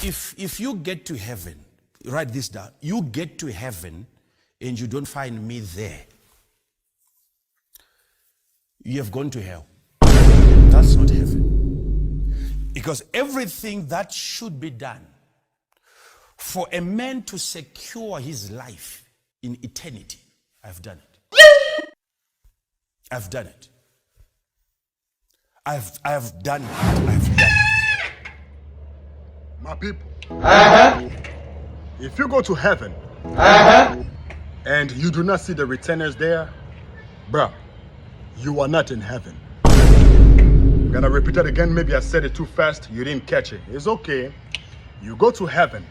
if you get to heaven, write this down, you get to heaven and you don't find me there, you have gone to hell. That's not heaven. Because everything that should be done for a man to secure his life in eternity, I've done it. I've done it. I've done it. I've done it. My people, if you go to heaven and you do not see the returners there, bruh, you are not in heaven. I'm gonna repeat it again. Maybe I said it too fast. You didn't catch it. It's okay. You go to heaven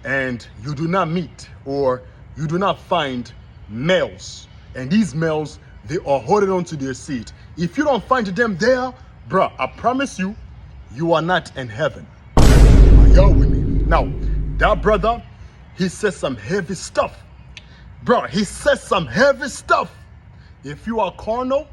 and you do not meet or you do not find males. And these males, they are holding on to their seat. If you don't find them there, bruh, I promise you, you are not in heaven. Are y'all with me? Now, that brother, he says some heavy stuff. Bruh, he says some heavy stuff. If you are carnal,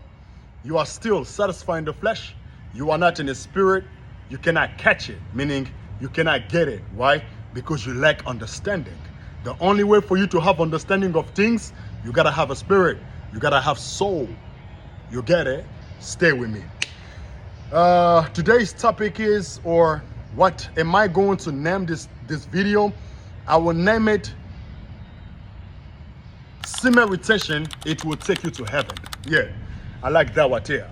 you are still satisfying the flesh. You are not in the spirit. You cannot catch it, meaning you cannot get it. Why? Because you lack understanding. The only way for you to have understanding of things, you gotta have a spirit. You gotta have soul. You get it? Stay with me. Today's topic is, or what am I going to name this video? I will name it Semen Retention. It will take you to heaven. Yeah, I like that one here.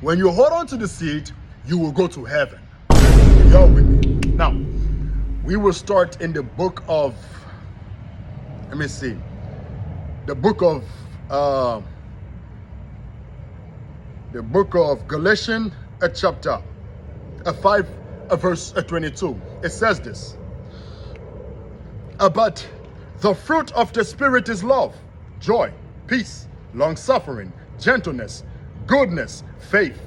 When you hold on to the seed, you will go to heaven. Y'all with me? Now, we will start in the book of, let me see, the book of Galatians, chapter 5, verse 22. It says this: but the fruit of the Spirit is love, joy, peace, long-suffering, gentleness, goodness, faith.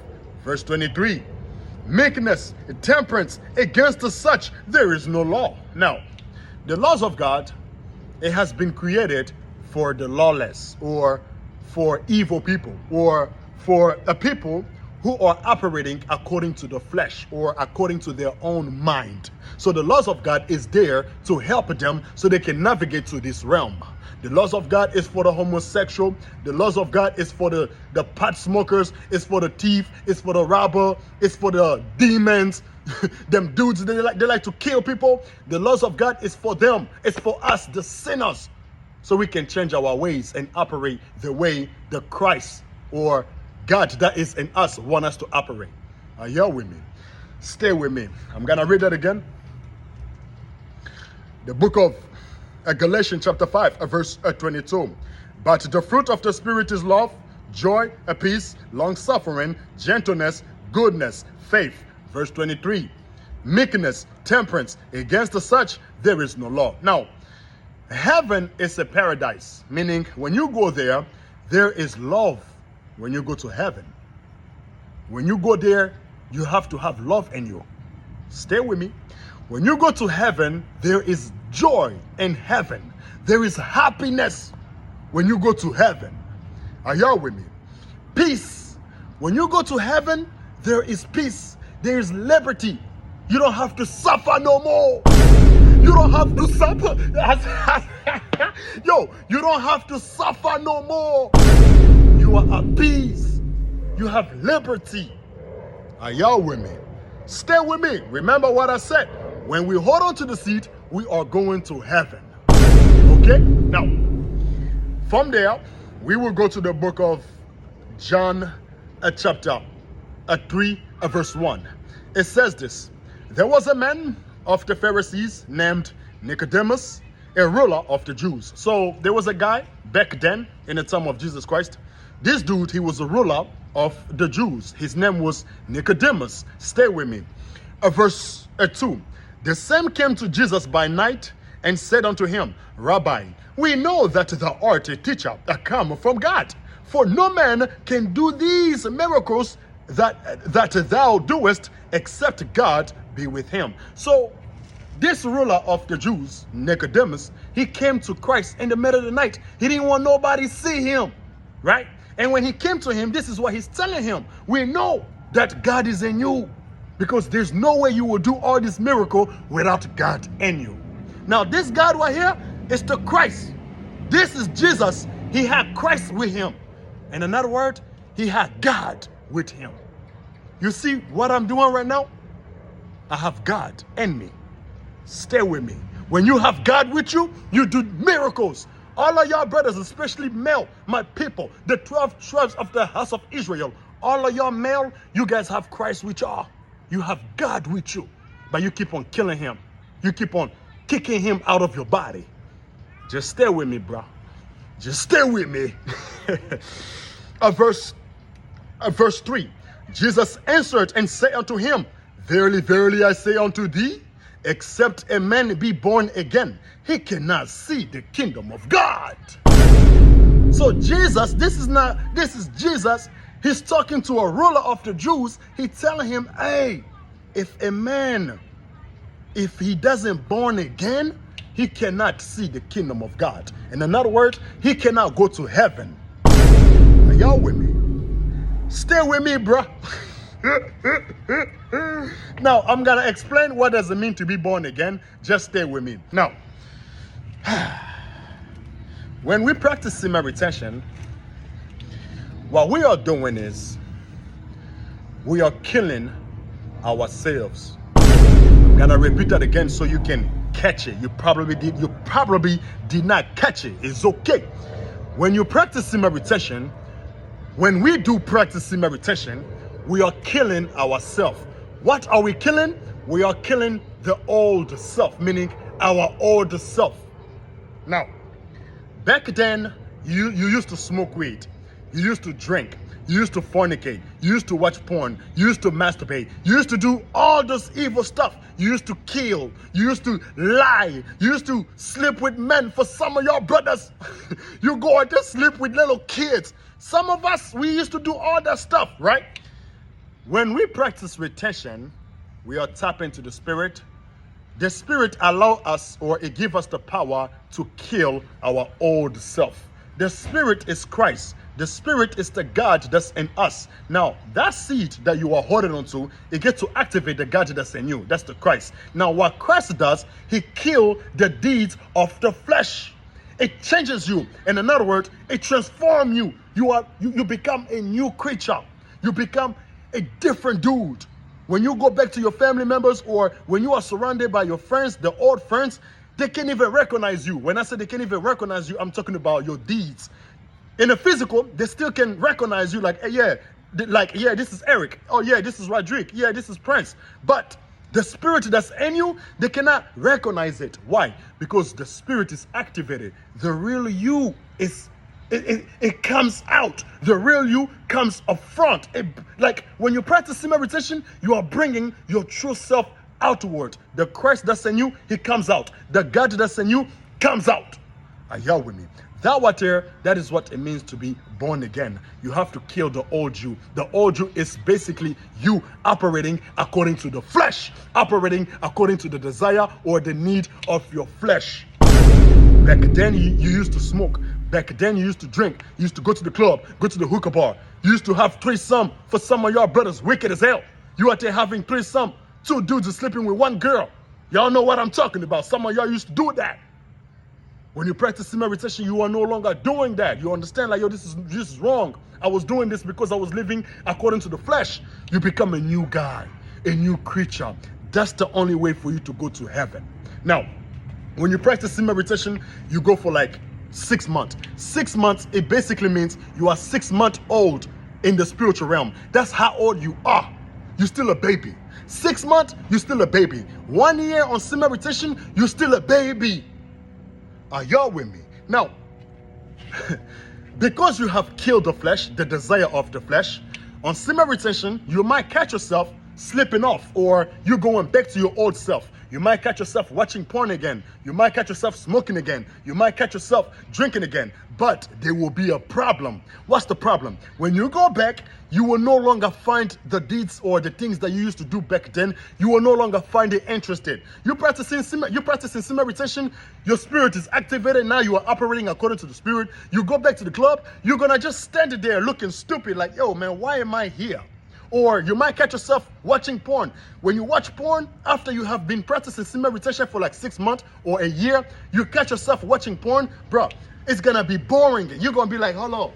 Verse 23, meekness, temperance. Against such there is no law. Now, the laws of God, it has been created for the lawless, or for evil people, or for a people who are operating according to the flesh or according to their own mind. So the laws of God is there to help them so they can navigate to this realm. The laws of God is for the homosexual. The laws of God is for the pot smokers. It's for the thief. It's for the robber. It's for the demons. Them dudes, they like to kill people. The laws of God is for them. It's for us, the sinners, so we can change our ways and operate the way the Christ or God that is in us want us to operate. Are y'all with me? Stay with me. I'm gonna read that again. The book of Galatians chapter 5, verse 22. But the fruit of the Spirit is love, joy, peace, long-suffering, gentleness, goodness, faith. Verse 23. Meekness, temperance. Against such there is no law. Now, heaven is a paradise, meaning when you go there, there is love. When you go to heaven, when you go there, you have to have love in you. Stay with me. When you go to heaven, there is joy in heaven. There is happiness when you go to heaven. Are y'all with me? Peace. When you go to heaven, there is peace. There is liberty. You don't have to suffer no more. You don't have to suffer. Yo, you don't have to suffer no more. You are at peace. You have liberty. Are y'all with me? Stay with me. Remember what I said. When we hold on to the seat, we are going to heaven. Okay? Now, from there, we will go to the book of John, chapter 3, verse 1. It says this: there was a man of the Pharisees named Nicodemus, a ruler of the Jews. So there was a guy back then in the time of Jesus Christ. This dude, he was a ruler of the Jews. His name was Nicodemus. Stay with me. Verse 2. The same came to Jesus by night and said unto him, Rabbi, we know that thou art a teacher that come from God. For no man can do these miracles that thou doest, except God be with him. So this ruler of the Jews, Nicodemus, he came to Christ in the middle of the night. He didn't want nobody to see him, right? And when he came to him, this is what he's telling him. We know that God is in you. Because there's no way you will do all this miracle without God in you. Now, this God right here is the Christ. This is Jesus. He had Christ with him. In another word, he had God with him. You see what I'm doing right now? I have God in me. Stay with me. When you have God with you, you do miracles. All of y'all brothers, especially male, my people, the 12 tribes of the house of Israel, all of y'all male, you guys have Christ with y'all. You have God with you, but you keep on killing him. You keep on kicking him out of your body. Just stay with me, bro. Just stay with me. Verse 3, Jesus answered and said unto him, Verily, verily, I say unto thee, except a man be born again, he cannot see the kingdom of God. So Jesus, this is Jesus. He's talking to a ruler of the Jews. He's telling him, hey, if a man, if he doesn't born again, he cannot see the kingdom of God. In another word, he cannot go to heaven. Are y'all with me? Stay with me, bro. Now, I'm going to explain what does it mean to be born again. Just stay with me. Now, when we practice semen retention, what we are doing is we are killing ourselves. I'm going to repeat that again so you can catch it. You probably did not catch it. It's okay. When you practice semen retention, when we do practice semen retention, we are killing ourselves. What are we killing? We are killing the old self, meaning our old self. Now, back then, you used to smoke weed. You used to drink. You used to fornicate. You used to watch porn. You used to masturbate. You used to do all this evil stuff. You used to kill. You used to lie. You used to sleep with men. For some of your brothers, you go and just sleep with little kids. Some of us, we used to do all that stuff, right? When we practice retention, we are tapping into the spirit. The spirit allows us, or it gives us the power to kill our old self. The spirit is Christ. The spirit is the God that's in us. Now, that seed that you are holding onto, it gets to activate the God that's in you. That's the Christ. Now, what Christ does, he kills the deeds of the flesh. It changes you. In another word, it transforms you. You become a new creature. You become a different dude. When you go back to your family members, or when you are surrounded by your friends, the old friends, they can't even recognize you. When I say they can't even recognize you, I'm talking about your deeds. In the physical, they still can recognize you, like, hey, yeah, this is Eric. Oh yeah, this is Rodrigue. Yeah, this is Prince. But the spirit that's in you, they cannot recognize it. Why? Because the spirit is activated. The real you is it comes out. The real you comes up front. Like when you practice semen retention, you are bringing your true self outward. The Christ that's in you, he comes out. The God that's in you comes out. Are y'all with me? That is what it means to be born again. You have to kill the old you. The old you is basically you operating according to the flesh, operating according to the desire or the need of your flesh. Back then, you used to smoke. Back then, you used to drink. You used to go to the club, go to the hookah bar. You used to have threesome. For some of your brothers, wicked as hell. You out there having threesome. 2 dudes are sleeping with 1 girl. Y'all know what I'm talking about. Some of y'all used to do that. When you practice semen retention, you are no longer doing that. You understand, like, yo, this is wrong. I was doing this because I was living according to the flesh. You become a new guy, a new creature. That's the only way for you to go to heaven. Now, when you practice semen retention, you go for like 6 months. 6 months, it basically means you are 6 months old in the spiritual realm. That's how old you are. You're still a baby. 6 months, you're still a baby. 1 year on semen retention, you're still a baby. Are y'all with me? Now, because you have killed the flesh, the desire of the flesh, on semen retention, you might catch yourself slipping off, or you going back to your old self. You might catch yourself watching porn again. You might catch yourself smoking again. You might catch yourself drinking again. But there will be a problem. What's the problem? When you go back, you will no longer find the deeds or the things that you used to do back then. You will no longer find it interested. You're practicing semen retention. Your spirit is activated. Now you are operating according to the spirit. You go back to the club. You're going to just stand there looking stupid like, yo, man, why am I here? Or you might catch yourself watching porn. When you watch porn, after you have been practicing semen retention for like 6 months or a year, you catch yourself watching porn, bro, it's gonna be boring. You're gonna be like, hello,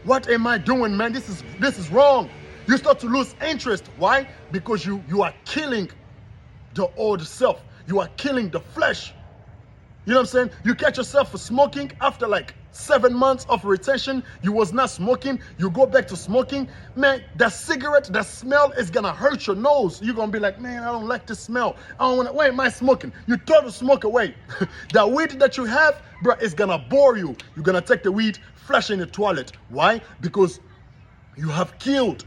what am I doing, man? This is wrong. You start to lose interest. Why? Because you are killing the old self. You are killing the flesh. You know what I'm saying? You catch yourself smoking after like 7 months of retention. You was not smoking. You go back to smoking. Man, that cigarette, that smell is gonna hurt your nose. You're gonna be like, man, I don't like the smell. I don't wanna, why am I smoking? You throw the smoke away. That weed that you have, bro, is gonna bore you. You're gonna take the weed, flush in the toilet. Why? Because you have killed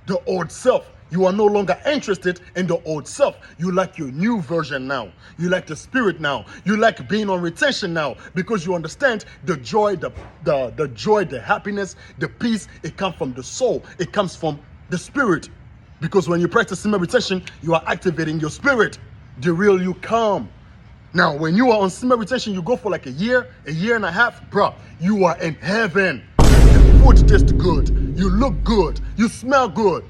the old self. You are no longer interested in the old self. You like your new version now. You like the spirit now. You like being on retention now because you understand the joy, the joy, the happiness, the peace. It comes from the soul. It comes from the spirit. Because when you practice semen retention, you are activating your spirit. The real you come. Now, when you are on semen retention, you go for like a year and a half, bro. You are in heaven. The food tastes good. You look good. You smell good.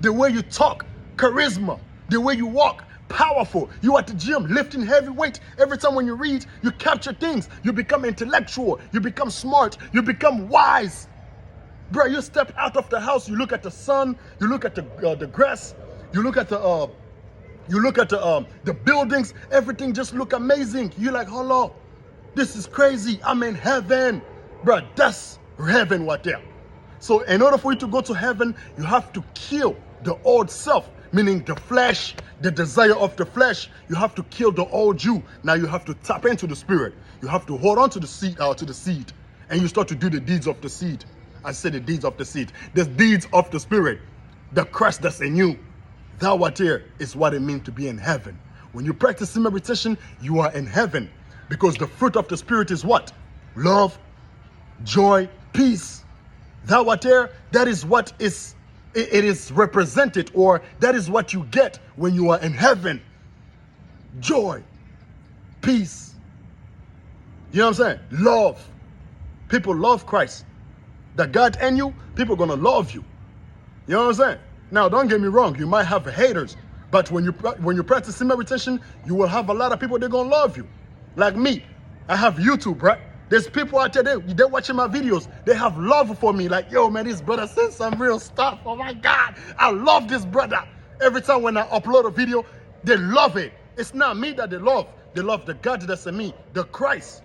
The way you talk, charisma. The way you walk, powerful. You at the gym, lifting heavy weight. Every time when you read, you capture things. You become intellectual. You become smart. You become wise. Bro, you step out of the house. You look at the sun. You look at the grass. You look at the buildings. Everything just look amazing. You're like, hello, this is crazy. I'm in heaven. Bro, that's heaven right there. So in order for you to go to heaven, you have to kill the old self, meaning the flesh, the desire of the flesh. You have to kill the old you. Now you have to tap into the spirit. You have to hold on to the seed, and you start to do the deeds of the seed. I said the deeds of the seed. The deeds of the spirit, the Christ that's in you. That right there is what it means to be in heaven. When you practice semen retention, you are in heaven because the fruit of the spirit is what? Love, joy, peace. That right there, that is what it is represented, or that is what you get when you are in heaven. Joy, peace. You know what I'm saying? Love. People love Christ. The God in you, people are gonna love you. You know what I'm saying? Now, don't get me wrong. You might have haters, but when you practice semen retention, you will have a lot of people, they're gonna love you. Like me, I have YouTube, right? There's people out there, they're watching my videos. They have love for me. Like, yo, man, this brother says some real stuff. Oh, my God. I love this brother. Every time when I upload a video, they love it. It's not me that they love. They love the God that's in me, the Christ.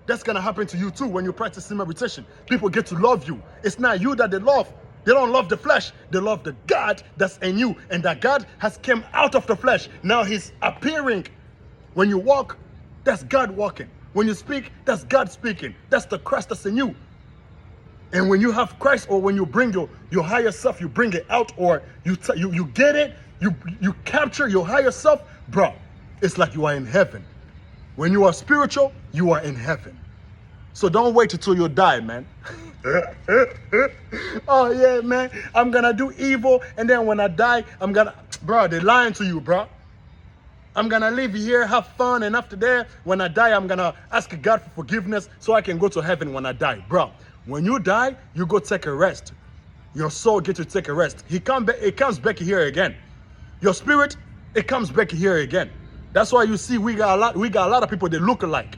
That's going to happen to you, too, when you practice semen retention. People get to love you. It's not you that they love. They don't love the flesh. They love the God that's in you. And that God has come out of the flesh. Now he's appearing. When you walk, that's God walking. When you speak, that's God speaking. That's the Christ that's in you. And when you have Christ, or when you bring your higher self, you bring it out, or you get it, you capture your higher self, bro, it's like you are in heaven. When you are spiritual, you are in heaven. So don't wait until you die, man. Oh, yeah, man, I'm going to do evil, and then when I die, bro, they're lying to you, bro. I'm going to live here, have fun, and after that, when I die, I'm going to ask God for forgiveness so I can go to heaven when I die. Bro, when you die, you go take a rest. Your soul gets to take a rest. It comes back here again. Your spirit, it comes back here again. That's why you see we got a lot of people that look alike.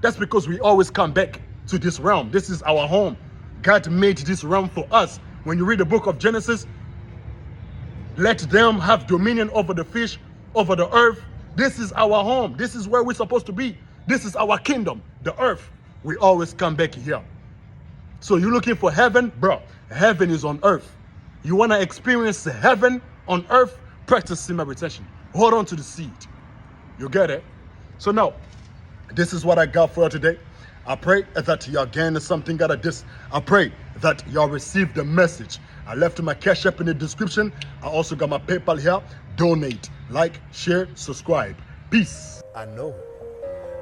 That's because we always come back to this realm. This is our home. God made this realm for us. When you read the book of Genesis, let them have dominion over the fish, over the earth. This is our home. This is where we're supposed to be. This is our kingdom, the earth. We always come back here. So you're looking for heaven? Bro, heaven is on earth. You want to experience heaven on earth? Practice semen retention. Hold on to the seed. You get it? So now, this is what I got for you today. I pray that y'all gain something out of this. I pray that y'all receive the message. I left my Cash App in the description. I also got my PayPal here. Donate, like, share, subscribe. Peace. I know.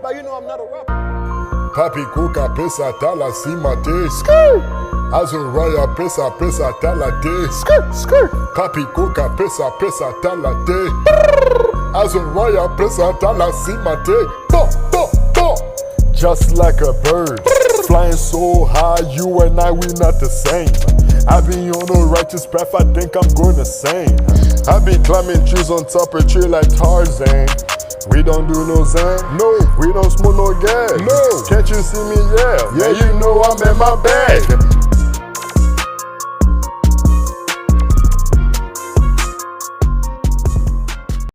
But you know I'm not a rapper. Papi kuka pesa tala simate. Azuraya pesa tala de. Papi kuka pesa tala de. Azuraya pesa tala simate. Just like a bird, flying so high, you and I, we not the same. I be on the righteous path, I think I'm going insane. I be climbing trees on top of tree like Tarzan. We don't do no Zan, no. We don't smoke no gas, no. Can't you see me? Yeah, you know I'm in my bag.